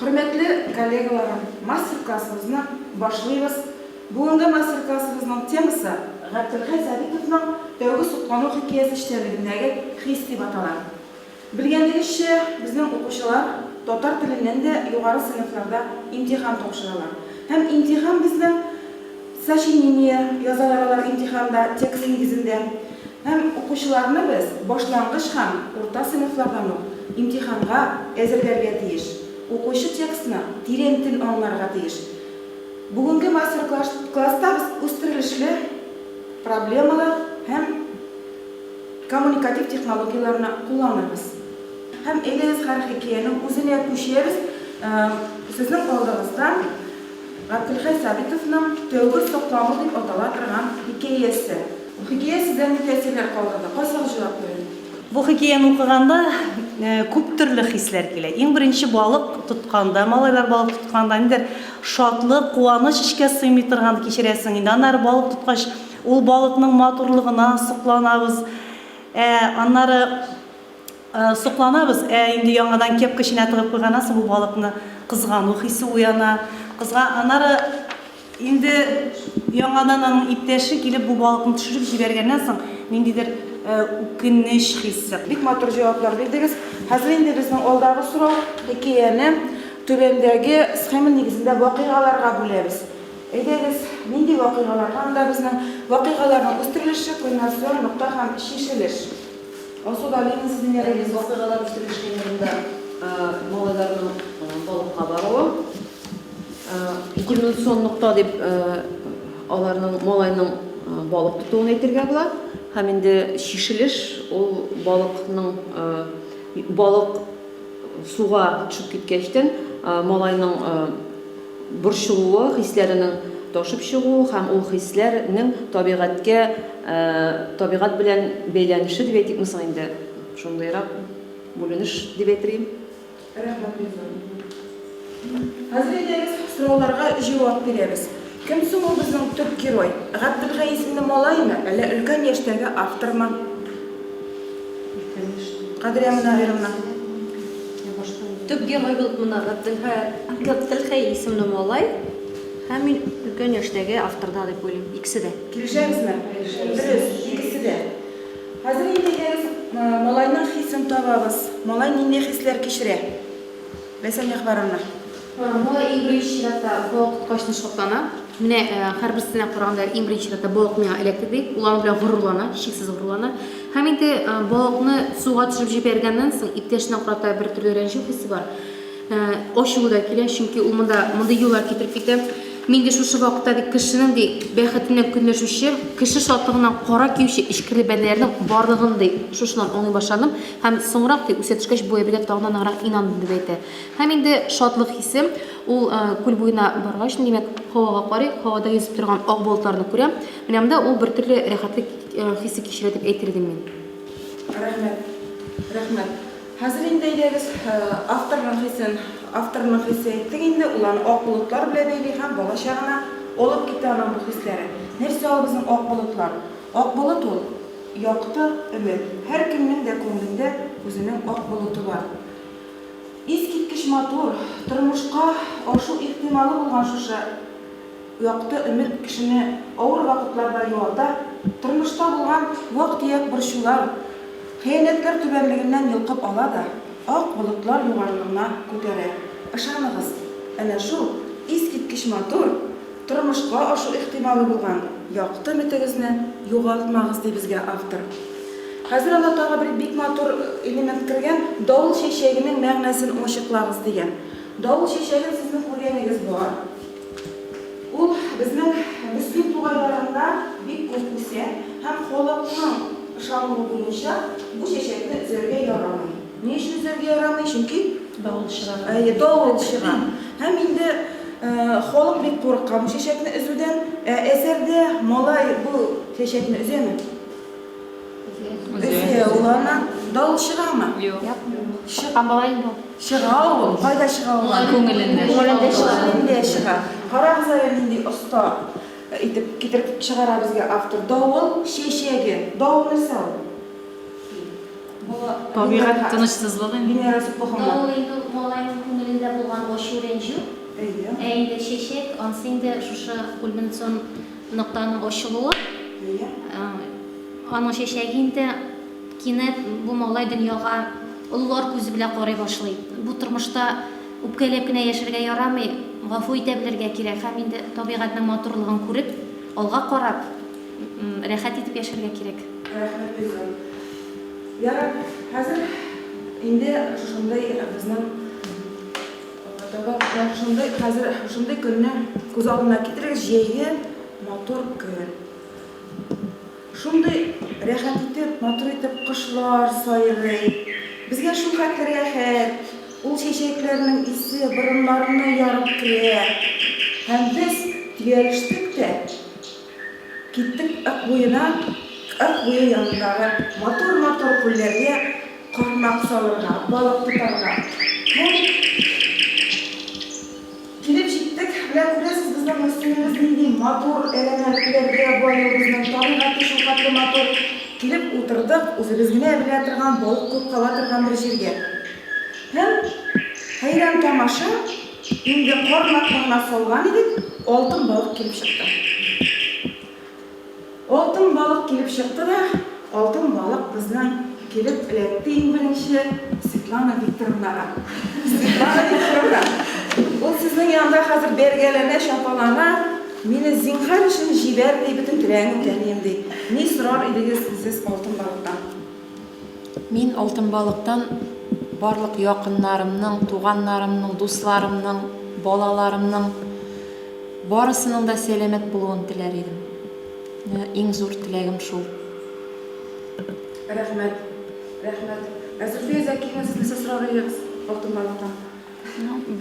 Hürmetli kollegalarım, master-klassımızı başlayırız. Bugünkü master-klassımızın teması Abdülhay Sabitov'ның тәүге соклану хикәясе эчтәлегендәге хис дип атала. Белгәнегезчә, безнең укучылар татар теленнән дә югары сыйныфларда имтихан тапшыралар. Һәм имтихан безнең сочинение язалар имтиханда текст нигезендә. Һәм укучыларны без башлангыч һәм урта сыйныфлардан имтиханга әзерләргә тиеш. Укучы текстны тирәнтен аңларга тиеш. Бүгенге мастер-класста без үстерелешле проблемалар һәм коммуникатив технологияларны кулланырбыз. Һәм әгез һәр хикәянең үзенә күчәбез. Сезнең алдыгызда Абдülhay Sabitovның тәүге соклану дип атала торган хикәясе. Бу хикәя сездән ни тәэсирләр калдырды? Кайсы җавап бирәсез? Бу хикәяне укыганда күп төрле хисләр килә. Иң беренче балык тотканда, малайлар балык тотканда ниндер шатлык, куаныч эчкә сыймый торган кичерәсең. Инде аннары балык тоткач, ул балыкның матурлыгына сокланабыз. Аннары сокланабыз. Инде яңадан кепкачына тыгып куйганнан соң бу балыкны кызгану хисе уяна. Аннары инде яңадан аның иптәше килеп бу балыкны төшереп җибәргәннән соң ниндидер үкенеч хисе. Бик матур җаваплар бирдегез. Хәзер инде безнең алдагы сорау хикәяне түбәндәге схема нигезендә вакыйгаларга бүләбез. Әйдәгез, нинди вакыйгалар? Анда безнең вакыйгаларның үстерелеше, кульминацион нокта һәм шишелеш. Осудалыгын сезнең ярыгыз вакыйгалар үстерелешендә малайларның балыкка баруы. Кульминацион нокта дип аларның малайның балык тотуын әйтергә була. Һәм инде шишелеш ул балык суга төшеп киткәчтән малайның борчылуы, хисләренең ташып чыгуы һәм ул хисләрнең табигать белән бәйләнеше дип әйтикме соң инде. Шундыйрак бүленеш дип әйтим. Хәзер инде сорауларга җавап бирәбез. Кем соң ул безнең төп герой? Абдülhay исемле малаймы, әллә өлкән яшьтәге автормы? Кадрия Мөнавировна. Төп герой булып мына Абдülhay исемле малай һәм мин өлкән яшьтәге авторда дип уйлыйм. Икесе дә. Килешәбезме? Дөрес, икесе дә. Хәзер инде малайның хисен табабыз. Малай нинди хисләр кичерә? Бәсән әхбарына. Малай иң беренче чиратта балык тоткачны шатлана. Менә һәрберсенә караганда иң беренче чиратта балык миңа эләкте дип, ул аны белән горурлана, чиксез горурлана. Һәм инде балыкны суга төшереп җибәргәннән соң иптәшенә карата бер төрле рәнҗү хисе бар. Ачуы да килә, чөнки ул мондай юллар китереп китә. Мин дә шушы вакытта кешенең бәхетеннән көнләшүче, кеше шатлыгыннан кара киюче ичкиле бәндәләрнең барлыгын шушынан аңлый башладым. Һәм соңрак үсә төшкәч бу әбиләр тагын аңрак инанды дип әйтә. Һәм инде шатлык хисе ул күл буена баргач, димәк, һавага карый, һавада йөзеп торган ак балыкларны күрәм. Менә монда ул бер төрле рәхәтлек хисе кичерә дип әйтергәм мин. Рәхмәт. Хәзер инде әйдәгез авторның хисе әйттек инде, уларны ак болытлар белән бәйли һәм балачагына алып китә аның бу хисләре. Нәрсә ул безнең ак болытлар? Ак болыт ул якты өмет. Һәр кемнең дә күңелендә үзенең ак болыты бар. Искиткеч матур, тормышка ашу ихтималы булган шушы якты өмет кешене авыр вакытларда юата, тормышта булган вак-төяк борчулар, хыянәтләр түбәнлегеннән йолкып ала да, ак болытлар югарылыгына күтәрә. Ышаныгыз, әнә шул искиткеч матур, тормышка ашу ихтималы булган якты өметегезне югалтмагыз ди безгә автор. Хәзер анда тагы бер бик матур элемент кергән, давыл чәчәгенең мәгънәсен ачыклагыз дигән. Давыл чәчәген сезнең күргәнегез бар. Ул безнең мөслим тугайларында бик күп үсә һәм халыкның ышануы буенча бу чәчәкне үзәргә ярамый. Ни өчен үзәргә ярамый? Чөнки давыл чыга. Һәм инде халык бик курыккан бу чәчәкне үзүдән. Әсәрдә малай бу чәчәкне үзәме? Уларна давыл чыгамы? Юк. Чыга малай бу. Чыга ул. Кайда чыга ул? Күңелендә чыга. Карагыз әле нинди оста итеп китереп чыгара безгә автор. Давыл чәчәге. Давыл нәрсә ул? Табигать тынычсызлыгы. Венера Супахова. Ол енді малайның көңілінде болған ошу ренжу. Әйді шешек, ансында шушы кульминацион ноктаның ошылуы. Аның шешегінде кинет бу малай дөньяга олылар күзе белән карый башлый. Бу тормышта үпкәләп кенә яшәргә ярамый, гафу итә белергә кирәк. Һәм инде табигатьнең матурлыгын күреп, алга карап, рәхәт итеп яшәргә кирәк. Рәхмәт безгә. Яра, хәзер инде шушындай безнең шундай хәзер шундай көнне күз алдына китерегез җәйге матур көн. Шундай рәхәт итеп, матур итеп кошлар сайрый. Безгә шул хәтле рәхәт, ул чәчәкләрнең исе борыннарына ярып керә. Һәм без тирәлештек тә киттек ак буена, ак буе янындагы матур күлләргә кармак салырга, балык тотарга. Килеп җиттек, белән күрәсез безнең өстенебез нинди матур элемәнтләргә бай, безнең табигатьтә шул хәтле матур. Килеп утырдык, үзебез генә белә торган балык күп кала торган бер җиргә. Һәм хәйран тамаша, инде кармакны салган идек, алтын балык килеп чыкты. Алтын балык килеп чыкты да, алтын балык безнең килеп эләкте иң беренче Светлана Викторовнага. Светлана Викторовна, ул сезнең янда хәзер бергәләнә, шапалана, мине зинһар өчен җибәр ди, бөтен теләгем тәним ди. Ни сорар идегез сез алтын балыктан? Мин алтын балыктан барлык якыннарымның, туганнарымның, дусларымның, балаларымның барысының да сәламәт булуын теләр идем. Иң зур теләгем шул. Рәхмәт. Рәхмәт. Әзерфия Зәкиева сез сорар идегез алтын балыктан?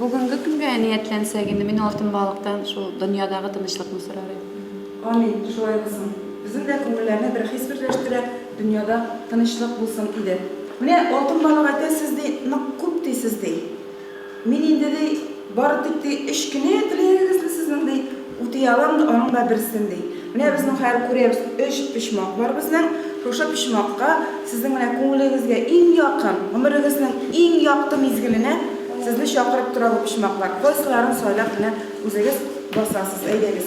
Бүгінгі күнгә ниятләнсәк, инде мин алтын балыктан шул дөньядагы тынычлыкны сорар идем. Амин. Шулай булсын. Безнең дә күңелләрне бер хис берләштерә, дөньяда тынычлык булсын иде. Менә алтын балык әйтәсез ди, нык күп дисез ди. Мин инде ди бары тик ди 3 кенә теләгегезне сезнең ди, үти алам да аның да берсен ди. Менә безнең хәер күрәбез 3 пишмак бар безнең. Шушы пишмакка сезнең менә күңелегезгә иң якын, гомерегезнең иң якты мизгеленә сезне чакырып тора бу пишмаклар. Кайсыларын сайлап менә үзегез басасыз, әйдәгез.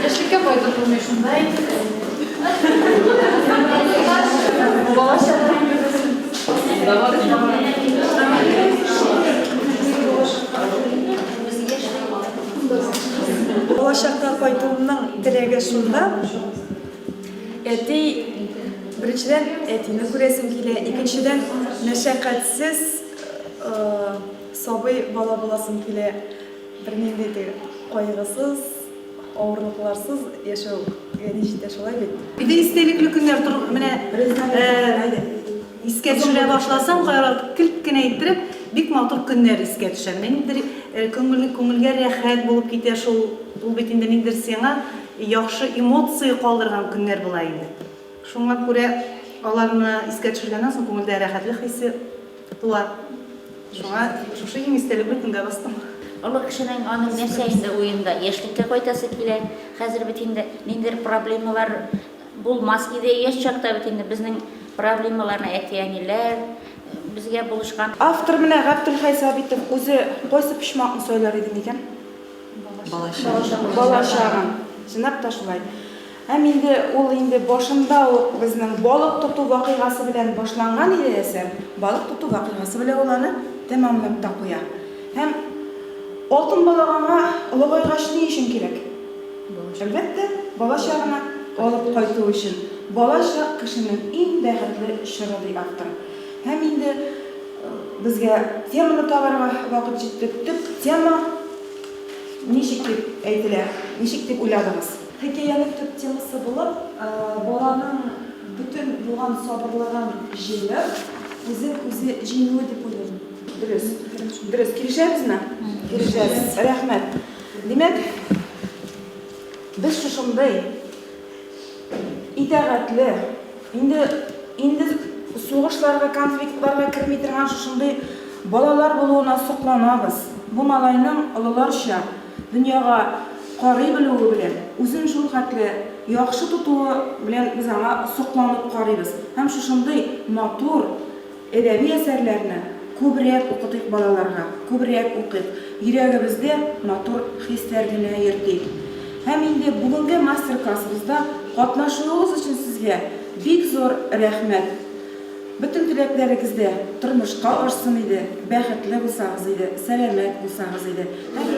Яшьлеккә кайтып булмый шундай. Болашаққа қайтуымның тілегі шунда. Әти біріншіден әтині көресім келе, екіншіден мәшәқатсіз сабый бала боласым келе, бірнеңде де қайғысыз, ауырлықларсыз яшау нешетер шолай бет. Биде истәлекле көннәр торып, менә искә төшерә башласам, килп кенә иттереп, бик матур көннәр искә төшә. Ниндер күңелгә рәхәт булып китә шул, ул бит инде ниндер сиңа яхшы эмоция калдырган көннәр була инде. Шуңа күрә аларны искә төшергәннән соң күңелдә рәхәтлек хисе туа. Шуңа шушы иң истәлекле көнгә бастым. Олы кешенең аның нәрсә инде уенда яшьлеккә кайтасы килә. Хәзер бит инде ниндер проблемалар булмас иде. Яшь чакта бит инде безнең проблемаларны әти-әниләр безгә булышкан. Автор менә Габдулхай Сабитов үзе кайсы пишмакны сөйләр иде микән? Балачагын. Чынлап та шулай. Һәм инде ул инде башында ук безнең балык тоту вакыйгасы белән башланган иде әсәр. Балык тоту вакыйгасы белән ул аны тәмамлап та куя. Һәм алтын балыгына олыгайгач ни өчен кирәк? Әлбәттә, балачагына алып кайту өчен. Балачак кешенең иң бәхетле чоры ди автор. Һәм инде безгә теманы табарга вакыт җитте. Төп тема ничек дип әйтелә? Ничек дип уйладыгыз? Хикәянең төп темасы булып, баланың бүтән булган сабырлыгын җыеп, үзе җиңүе дип уйлыйм. Дөрес. Дөрес. Килешәбезме? Килешәбез. Рәхмәт. Димәк, без шушындай итәгатьле, инде сугышларга, конфликтларга кирми торган шушындай балалар булуына сокланабыз. Бу малайның олыларча дөньяга карый белүе белән, үзен шул хәтле яхшы тотуы белән без аңа сокланып карыйбыз. Һәм шушындый матур әдәби әсәрләрне күбрәк укытыйк балаларга, күбрәк укыйк. Йөрәгебездә матур хисләр генә йөртик. Һәм инде бүгенге мастер-классыбызда катнашуыгыз өчен сезгә бик зур рәхмәт. Bütün теләкләрегездә тормышка ашсын иде, бәхетле булсагыз иде, сәламәт булсагыз иде. Һәм